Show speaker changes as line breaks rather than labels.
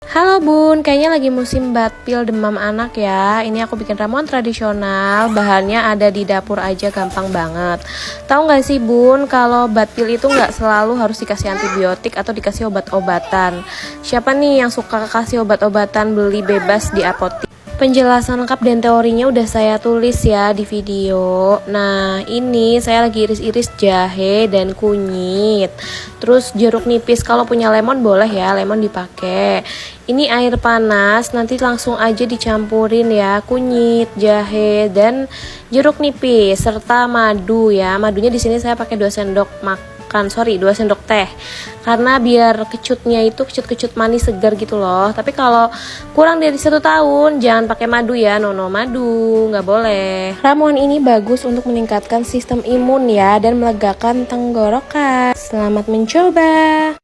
Halo Bun, kayaknya lagi musim batil demam anak ya. Ini aku bikin ramuan tradisional, bahannya ada di dapur aja, gampang banget. Tahu nggak sih Bun, kalau batil itu nggak selalu harus dikasih antibiotik atau dikasih obat-obatan. Siapa nih yang suka kasih obat-obatan beli bebas di apotek? Penjelasan lengkap dan teorinya udah saya tulis ya di video. Nah, ini saya lagi iris-iris jahe dan kunyit. Terus jeruk nipis, kalau punya lemon boleh ya, lemon dipakai. Ini air panas, nanti langsung aja dicampurin ya, kunyit, jahe, dan jeruk nipis serta madu ya. Madunya di sini saya pakai 2 sendok makan, 2 sendok teh. Karena biar kecutnya itu kecut-kecut manis segar gitu loh. Tapi kalau kurang dari 1 tahun jangan pakai madu ya, no madu, nggak boleh. Ramuan ini bagus untuk meningkatkan sistem imun ya dan melegakan tenggorokan. Selamat mencoba.